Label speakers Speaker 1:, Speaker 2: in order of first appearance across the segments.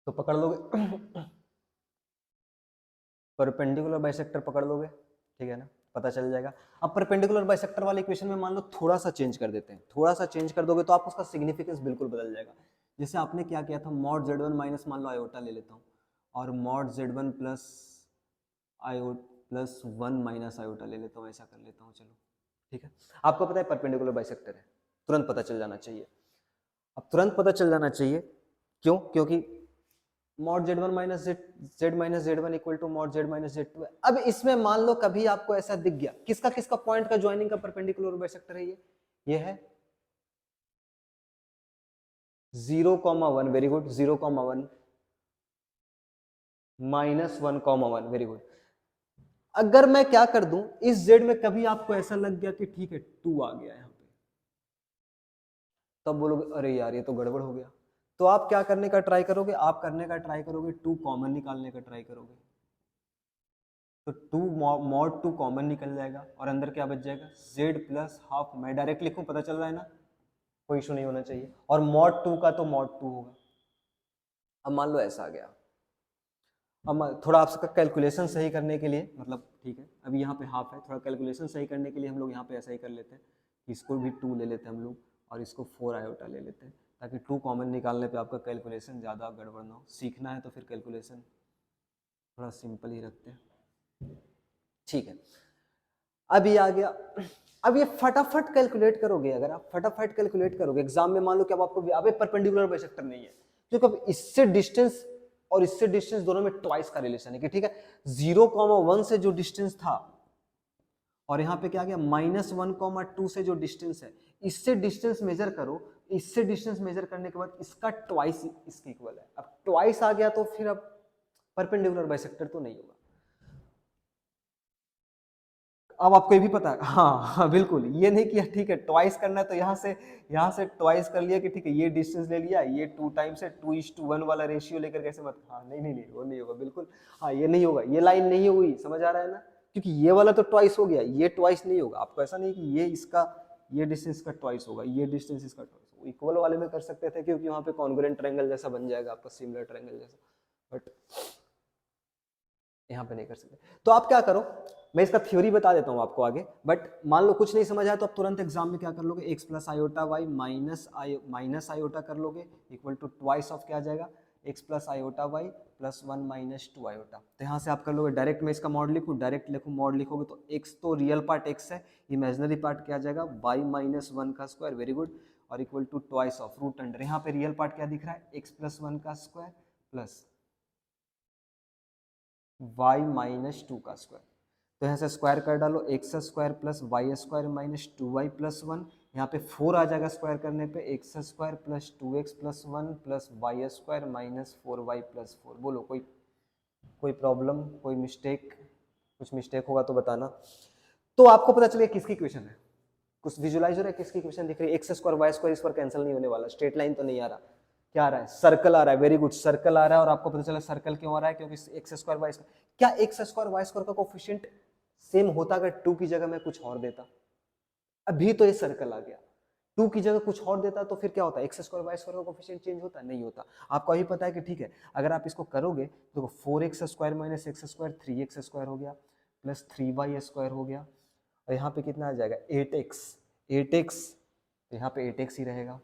Speaker 1: तो पकड़ लोगे परपेंडिकुलर बाइसेक्टर पकड़ लोगे, ठीक है ना, पता चल जाएगा। अब परपेंडिकुलर बाइसेक्टर वाले इक्वेशन में मान लो थोड़ा सा चेंज कर देते हैं, थोड़ा सा चेंज कर दोगे तो आप उसका सिग्निफिकेंस बिल्कुल बदल जाएगा। जैसे आपने क्या किया था, मॉड z1 माइनस मान लो आयोटा ले लेता हूँ, और मॉड z1 प्लस आयो प्लस 1 माइनस आयोटा ले लेता हूँ, ऐसा कर लेता हूँ, चलो ठीक है। आपको पता है परपेंडिकुलर बाइसेक्टर है, तुरंत पता चल जाना चाहिए। अब तुरंत पता चल जाना चाहिए, क्यों? क्योंकि mod z1 minus z1 equal to mod z minus z2 है। अब इसमें मान लो कभी आपको ऐसा दिख गया, किसका किसका पॉइंट का ज्वाइनिंग का परपेंडिकुलर बाइसेक्टर है ये है 0,1, वेरी गुड, 0,1 -1,1, वेरी गुड। अगर मैं क्या कर दूं इस z में, कभी आपको ऐसा लग गया कि ठीक है 2 आ गया यहाँ पे, तब बोलोगे अरे यार ये तो गड़बड़ हो गया। तो आप क्या करने का ट्राई करोगे, आप करने का ट्राई करोगे 2 कॉमन निकालने का ट्राई करोगे, तो 2 मॉड 2 कॉमन निकल जाएगा और अंदर क्या बच जाएगा, z प्लस हाफ। मैं डायरेक्ट लिखूं, पता चल रहा है ना, कोई इशू नहीं होना चाहिए। और मॉड 2 का तो मॉड 2 होगा। अब मान लो ऐसा आ गया, अब थोड़ा आपका कैलकुलेशन सही करने के लिए, मतलब ठीक है अभी यहाँ पे हाफ है, थोड़ा कैलकुलेशन सही करने के लिए हम लोग यहाँ पे ऐसा ही कर लेते हैं, इसको भी 2 ले लेते हैं हम लोग और इसको 4 आयोटा ले लेते हैं, ताकि 2 कॉमन निकालने पे आपका कैलकुलेशन ज़्यादा गड़बड़ ना हो। सीखना है तो फिर कैलकुलेशन थोड़ा सिंपल ही रखते हैं, ठीक है। अब ये आ गया, अब ये फटाफट कैलकुलेट करोगे, अगर आप फटाफट कैलकुलेट करोगे एग्जाम में, मान लो कि अब आपको अब परपेंडिकुलर बाइसेक्टर नहीं है, क्योंकि अब इससे डिस्टेंस और इससे डिस्टेंस दोनों में ट्वाइस का रिलेशन है कि ठीक है 0,1 से जो डिस्टेंस था और यहाँ पे क्या गया -1,2 से जो डिस्टेंस है, इससे डिस्टेंस मेजर करो, इससे डिस्टेंस मेजर करने के बाद इसका ट्वाइस इसके इक्वल है। अब ट्वाइस आ गया तो फिर अब परपेंडिकुलर बाइसेक्टर तो नहीं होगा। अब आपको ये भी पता है, हाँ बिल्कुल, ये नहीं किया ठीक है ट्वाइस करना है तो यहाँ से ट्वाइस कर लिया कि ठीक है ये डिस्टेंस ले लिया, ये 2 टाइम्स है, 2:1 वाला रेशियो लेकर कैसे मत, हाँ नहीं नहीं नहीं वो नहीं होगा बिल्कुल, हाँ ये नहीं होगा, ये लाइन नहीं हुई, समझ आ रहा है ना, क्योंकि ये वाला तो ट्वाइस हो गया, ये ट्वाइस नहीं होगा। आपको ऐसा नहीं कि ये इसका ये डिस्टेंस का ट्वाइस होगा, ये डिस्टेंस इसका ट्वाइस होगा। इक्वल वाले में कर सकते थे क्योंकि वहाँ पे कॉन्ग्रुएंट ट्रायंगल जैसा बन जाएगा आपका, सिमिलर ट्रायंगल जैसा, बट यहाँ पे नहीं कर सकते। तो आप क्या करो, मैं इसका थ्योरी बता देता हूँ आपको आगे, बट मान लो कुछ नहीं समझ आया तो आप तुरंत एग्जाम में क्या कर लोगे, x plus iota y minus iota कर लोगे, इक्वल टू ट्वाइस ऑफ क्या आ जाएगा, x plus iota y plus 1 minus 2 iota. तो यहाँ से आप कर लोगे, डायरेक्ट मैं इसका मॉड लिखूँ, डायरेक्ट लिखूँ मॉड लिखोगे तो x तो रियल पार्ट x है, इमेजनरी पार्ट क्या आ जाएगा y माइनस 1 का स्क्वायर, वेरी गुड, और equal to twice of root under, यहाँ पे रियल पार्ट क्या दिख रहा है, x प्लस 1 का स्क्वायर प्लस y माइनस 2 का स्क्वायर। तो यहाँ से स्क्वायर कर डालो, x square plus y square minus 2y plus 1, यहाँ पे 4 आ जाएगा स्क्वायर करने पे, x square plus 2x plus 1 plus y square minus 4y plus 4। बोलो कोई प्रॉब्लम, कोई मिस्टेक, कुछ मिस्टेक होगा तो बताना। तो आपको पता चलेगा किसकी इक्वेशन है, कुछ विजुलाइज हो रहा है, किसकी इक्वेशन दिख रही है, एक्स स्क्वायर वाई स्क्वायर इस पर कैंसिल नहीं होने वाला, स्ट्रेट लाइन तो नहीं आ रहा, क्या आ रहा है, सर्कल आ रहा है, वेरी गुड, सर्कल आ रहा है। और आपको पता चला सर्कल क्यों आ रहा है, क्योंकि एक्स स्क्वायर वाई स्क्वायर, क्या एक्स स्क्वायर वाई स्क्वायर का कोफिशिएंट सेम होता अगर 2 की जगह मैं कुछ और देता, अभी तो ये सर्कल आ गया, 2 की जगह कुछ और देता तो फिर क्या होता, एक्स स्क्वायर वाई स्क्वायर का कोफिशिएंट चेंज होता, नहीं होता। आपको अभी पता है कि ठीक है अगर आप इसको करोगे तो 4x square minus x square 3x square हो गया प्लस 3y स्क्वायर हो गया, और यहाँ पे कितना आ जाएगा 8x, तो यहाँ पे 8x ही रहेगा।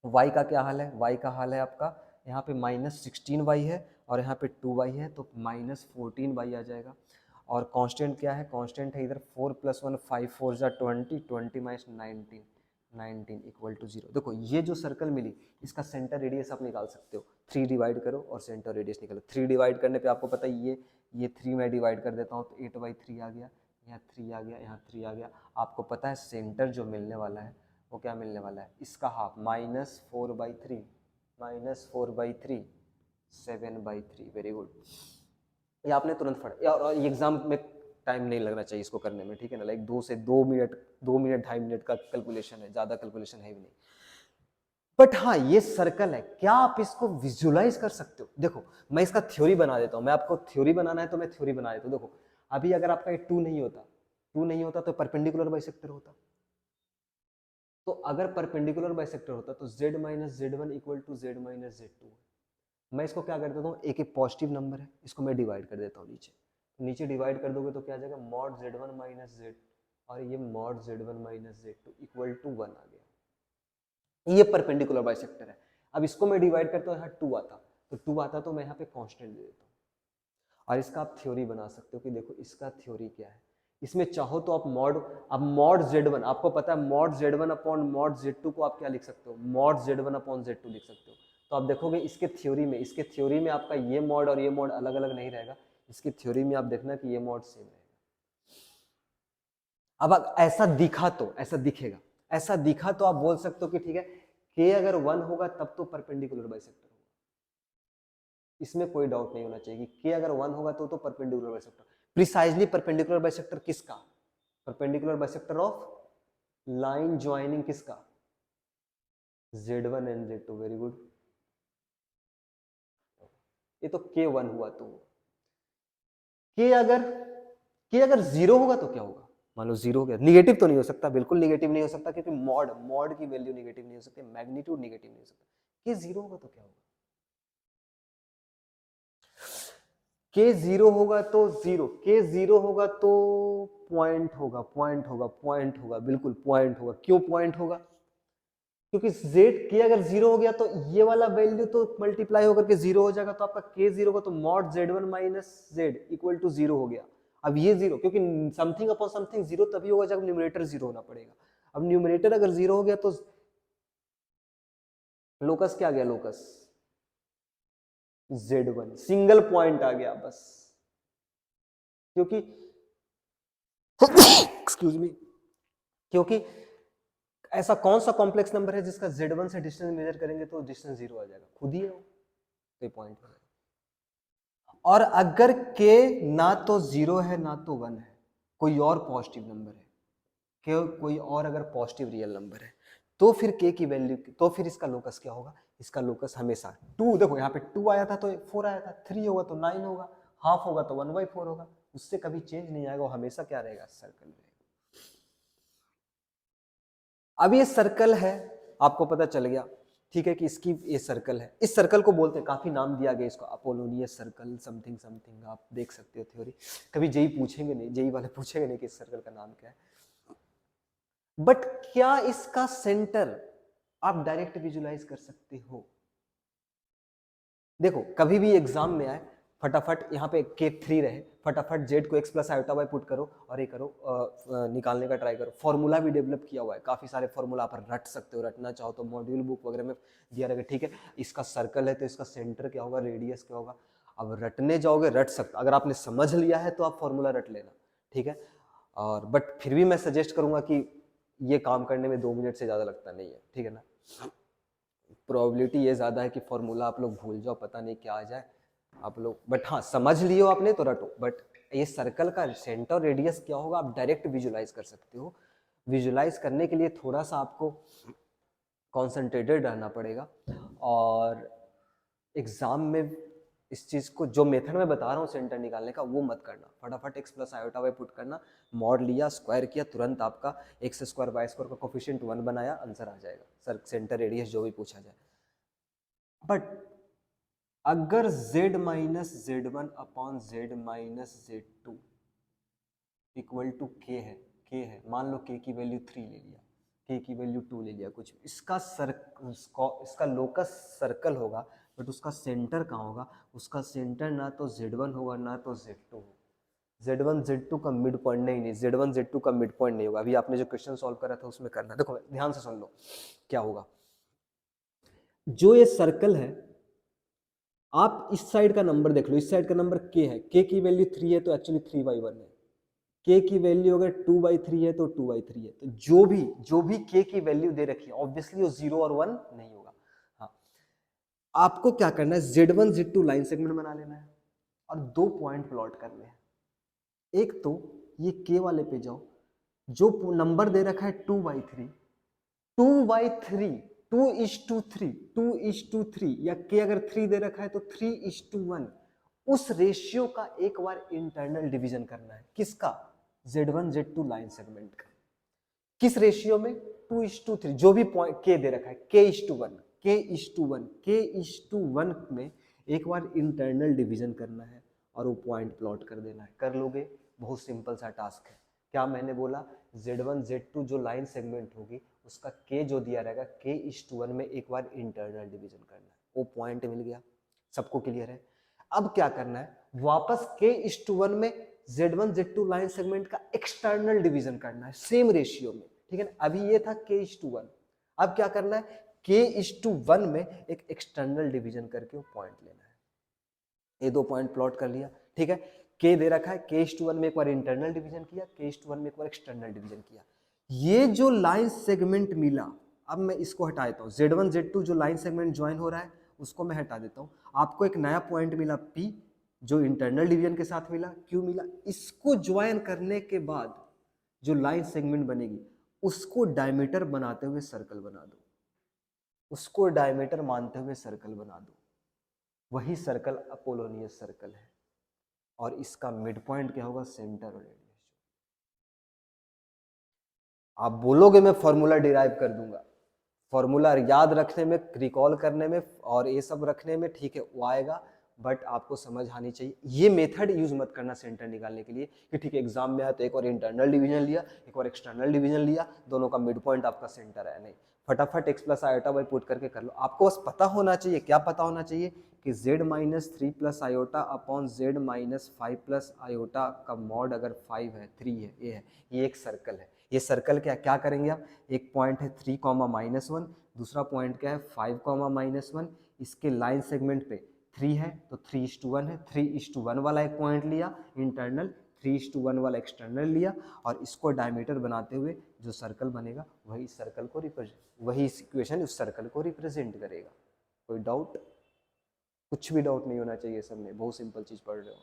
Speaker 1: y का क्या हाल है, y का हाल है आपका यहाँ पे -16y है और यहाँ पे 2y है, तो -14y आ जाएगा। और कांस्टेंट क्या है, कांस्टेंट है इधर 4 + 1 5 4 जा 20 20 माइनस 19 इक्वल टू 0। देखो ये जो सर्कल मिली इसका सेंटर रेडियस आप निकाल सकते हो, 3 डिवाइड करो और सेंटर रेडियस निकालो। 3 डिवाइड करने पे आपको पता है ये 3 में डिवाइड कर देता हूँ तो 8/3 आ गया, यहाँ 3 आ गया, यहाँ 3 आ गया। आपको पता है सेंटर जो मिलने वाला है वो क्या मिलने वाला है, इसका हाफ -4/3 -4/3 7/3, वेरी गुड। ये आपने तुरंत फट, और एग्जाम में टाइम नहीं लगना चाहिए इसको करने में, ठीक है ना, लाइक 2 मिनट 2 मिनट 2.5 मिनट का कैलकुलेशन है, ज़्यादा कैलकुलेशन है भी नहीं। बट हाँ ये सर्कल है, क्या आप इसको विजुलाइज कर सकते हो? देखो मैं इसका थ्योरी बना देता हूँ, मैं आपको थ्योरी बनाना है तो मैं थ्योरी बना देता हूँ। देखो अभी अगर आपका ये 2 नहीं होता तो परपेंडिकुलर बाइसेक्टर होता, तो अगर परपेंडिकुलर बाइसेक्टर होता तो z minus z1 equal to z minus z2, मैं इसको क्या कर देता हूँ, एक एक पॉजिटिव नंबर है, इसको मैं डिवाइड कर देता हूँ नीचे, नीचे डिवाइड कर दोगे तो क्या आ जाएगा, मॉड z1 माइनस z, और ये mod z1 minus z2 equal to 1 आ गया। ये परपेंडिकुलर बाइसेक्टर है। अब इसको मैं डिवाइड करता हूँ, यहाँ 2 आता, तो 2 आता तो मैं यहाँ पे कांस्टेंट दे देता हूँ। और इसका आप थ्योरी बना सकते हो कि देखो इसका थ्योरी क्या है, इसमें चाहो तो आप मॉड z1, आपको पता है mod z1 upon mod z2 को आप क्या लिख सकते हो, मॉड z1 अपॉन z2 लिख सकते हो। तो आप देखोगे इसके थ्योरी में आपका ये मॉड और ये मॉड अलग अलग नहीं रहेगा, इसकी थ्योरी में आप देखना कि ये मॉड सेम रहेगा। अब ऐसा दिखा तो, ऐसा दिखा तो आप बोल सकते हो कि ठीक है, k अगर 1 होगा तब तो परपेंडिकुलर बाइसेक्टर होगा, इसमें कोई डाउट नहीं होना चाहिए कि k अगर 1 होगा तो perpendicular bisector. Precisely perpendicular bisector किसका, perpendicular bisector of line joining किसका, z1 and z2, very good. ये तो k1 हुआ, तो k अगर 0 होगा तो क्या होगा, मान लो 0 हो गया, निगेटिव तो नहीं हो सकता, बिल्कुल निगेटिव नहीं हो सकता, क्योंकि मॉड की वैल्यू निगेटिव नहीं हो सकती, मैग्नीट्यूड निगेटिव नहीं हो सकता। k 0 होगा तो क्या होगा, k 0 होगा तो 0, k 0 होगा तो पॉइंट होगा, बिल्कुल पॉइंट होगा। क्यों पॉइंट होगा, क्योंकि z k अगर 0 हो गया तो ये वाला वैल्यू तो मल्टीप्लाई होकर के 0 हो जाएगा, तो आपका k 0 होगा तो mod z1 minus z equal to 0 हो गया। अब ये 0, क्योंकि समथिंग अपॉन समथिंग 0 तभी होगा जब न्यूमरेटर 0 होना पड़ेगा। अब न्यूमरेटर अगर 0 हो गया तो लोकस क्या आ गया, लोकस z1, सिंगल पॉइंट आ गया बस, क्योंकि एक्सक्यूज मी, क्योंकि ऐसा कौन सा कॉम्प्लेक्स नंबर है जिसका z1 से डिस्टेंस मेजर करेंगे तो डिस्टेंस 0 आ जाएगा, खुद ही है वो, तो पॉइंट हो जाएगा। और अगर k ना तो 0 है ना तो 1 है, कोई और पॉजिटिव नंबर है, कोई और अगर पॉजिटिव रियल नंबर है, तो फिर k की वैल्यू, तो फिर इसका लोकस क्या होगा, इसका लोकस हमेशा 2, देखो यहाँ पे 2 आया था तो 4 आया था, 3 होगा तो 9 होगा, हाफ होगा तो 1/4 होगा, उससे कभी चेंज नहीं आएगा, वो हमेशा क्या रहेगा, सर्कल रहेगा। अब ये सर्कल है, आपको पता चल गया, ठीक है, कि इसकी ये सर्कल है, इस सर्कल को बोलते हैं, काफी नाम दिया गया इसको, अपोलोनियस सर्कल, समथिंग समथिंग, आप देख सकते हो थ्योरी, कभी जेई पूछेंगे नहीं, जेई वाले पूछेंगे नहीं कि इस सर्कल का नाम क्या है। बट क्या इसका सेंटर आप डायरेक्ट विजुलाइज कर सकते हो, देखो कभी भी एग्जाम में आए, फटाफट यहाँ पे k3 रहे, फटाफट z को x plus iota by put करो और ये करो, निकालने का ट्राई करो। फॉर्मूला भी डेवलप किया हुआ है, काफी सारे फॉर्मूला आप रट सकते हो, रटना चाहो तो मॉड्यूल बुक वगैरह में दिया रहेगा, ठीक है। इसका सर्कल है तो इसका सेंटर क्या होगा, रेडियस क्या होगा, अब रटने जाओगे रट सकते, अगर आपने समझ लिया है तो आप फॉर्मूला रट लेना, ठीक है। और बट फिर भी मैं सजेस्ट करूंगा कि ये काम करने में 2 मिनट से ज्यादा लगता नहीं है, ठीक है ना। प्रोबेबिलिटी ये ज्यादा है कि फॉर्मूला आप लोग भूल जाओ, पता नहीं क्या आ जाए आप लोग, बट हाँ समझ लियो आपने तो रटो। बट ये सर्कल का सेंटर रेडियस क्या होगा आप डायरेक्ट विजुलाइज कर सकते हो, विजुलाइज करने के लिए थोड़ा सा आपको कॉन्सेंट्रेटेड रहना पड़ेगा, और एग्जाम में इस चीज को, जो मेथड मैं बता रहा हूँ सेंटर निकालने का, वो मत करना, फटाफट x plus iota y put करना, मॉड लिया, स्क्वायर किया, तुरंत आपका x स्क्वायर वाई स्क्वायर का कोफिशिएंट 1 बनाया, आंसर आ जाएगा, सर सेंटर रेडियस जो भी पूछा जाए। बट अगर z minus z1 upon z minus z2 equal to k है, मान लो k की वैल्यू 3 ले लिया, k की वैल्यू 2 ले लिया, कुछ इसका लोकस सर्कल होगा, बट उसका सेंटर कहाँ होगा, उसका सेंटर ना तो z1 होगा ना तो z2 होगा, z1 z2 का मिड पॉइंट नहीं, z1 z2 का मिड पॉइंट नहीं होगा। अभी आपने जो क्वेश्चन सॉल्व करा था उसमें करना, देखो ध्यान से सुन लो क्या होगा। जो ये सर्कल है, आप इस साइड का नंबर देख लो, इस साइड का नंबर k है, k की वैल्यू 3 है तो एक्चुअली 3/1 है, k की वैल्यू अगर 2/3 है तो 2/3 है, तो जो भी k की वैल्यू दे रखी है ऑब्वियसली वो 0 और 1 नहीं होगा। हाँ, आपको क्या करना है, z1 z2 लाइन सेगमेंट बना लेना है और 2 पॉइंट प्लॉट करने हैं। एक तो ये k वाले पे जाओ, जो नंबर दे रखा है 2/3, 2/3, 2:3 या k अगर 3 दे रखा है तो 3:1, उस रेशियो का एक बार इंटरनल डिवीजन करना है, किसका, z1 z2 लाइन सेगमेंट का, किस रेशियो में, 2:3, जो भी पॉइंट k दे रखा है, k:1 में एक बार इंटरनल डिवीजन करना है और वो पॉइंट प्लॉट कर देना है। कर लोगे, बहुत सिंपल सा टास्क है। क्या मैंने बोला, Z1 Z2 जो लाइन सेगमेंट होगी उसका k जो दिया रहेगा k:1 में एक बार इंटरनल डिवीजन करना है। वो पॉइंट मिल गया, सबको क्लियर है। अब क्या करना है, वापस k:1 में Z1 Z2 लाइन सेगमेंट का एक्सटर्नल डिवीजन करना है सेम रेशियो में, ठीक है ना। अभी ये था k:1, अब क्या करना है, k:1 में एक एक्सटर्नल डिवीजन करके वो पॉइंट लेना है। ये दो पॉइंट प्लॉट कर लिया, ठीक है। k दे रखा है, k:1 में एक बार इंटरनल डिवीजन किया, k:1 में एक बार एक्सटर्नल डिवीजन किया। ये जो लाइन सेगमेंट मिला, अब मैं इसको हटा देता हूँ, Z1 Z2 जो लाइन सेगमेंट ज्वाइन हो रहा है उसको मैं हटा देता हूँ। आपको एक नया पॉइंट मिला P जो इंटरनल डिवीजन के साथ मिला, Q मिला। इसको ज्वाइन करने के बाद जो लाइन सेगमेंट बनेगी उसको डायमीटर बनाते हुए सर्कल बना दो, उसको डायमीटर मानते हुए सर्कल बना दो। वही सर्कल अपोलोनियस सर्कल है और इसका मिड पॉइंट क्या होगा, सेंटर और रेडियस। आप बोलोगे मैं फॉर्मूला डिराइव कर दूंगा, फॉर्मूला याद रखने में, रिकॉल करने में और ये सब रखने में, ठीक है वो आएगा, बट आपको समझ आनी चाहिए। ये मेथड यूज मत करना सेंटर निकालने के लिए कि ठीक है एग्जाम में आया तो एक और इंटरनल डिवीजन लिया, एक और एक्सटर्नल डिवीजन लिया, दोनों का मिड पॉइंट आपका सेंटर है। नहीं, फटाफट x plus iota by put करके कर लो। आपको बस पता होना चाहिए, क्या पता होना चाहिए कि z minus 3 plus iota upon z minus 5 plus iota का मॉड अगर 5 है 3 है, ये एक सर्कल है। ये सर्कल क्या करेंगे आप, एक पॉइंट है 3, -1, दूसरा पॉइंट क्या है 5, -1, इसके लाइन सेगमेंट पे 3 है तो 3:1 है, 3:1 वाला एक पॉइंट लिया इंटरनल, 3:1 वाला एक्सटर्नल लिया और इसको डायमीटर बनाते हुए जो सर्कल बनेगा वही सर्कल को रिप्रेजेंट, वही इक्वेशन उस सर्कल को रिप्रेजेंट करेगा। कोई डाउट? कुछ भी डाउट नहीं होना चाहिए सब में, बहुत सिंपल चीज पढ़ रहे हो।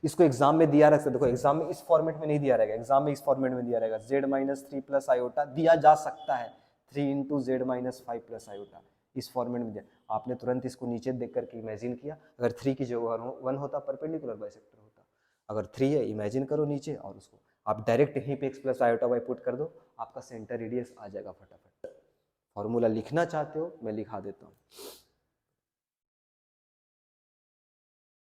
Speaker 1: इसको एग्जाम में दिया रखते, देखो एग्जाम में इस फॉर्मेट में नहीं दिया रहेगा, एग्जाम में इस फॉर्मेट में दिया रहेगा z माइनस 3 प्लस आयोटा दिया जा सकता है 3 into Z minus 5 plus iota, इस फॉर्मेट में दिया। आपने तुरंत इसको नीचे देख करके इमेजिन किया, अगर 3 की जगह 1 होता परपेंडिकुलर बाइसेक्टर होता, अगर 3 है इमेजिन करो नीचे और उसको आप डायरेक्ट यहीं पे x plus iota by put कर दो, आपका सेंटर रेडियस आ जाएगा फटाफट। फॉर्मूला लिखना चाहते हो मैं लिखा देता हूँ।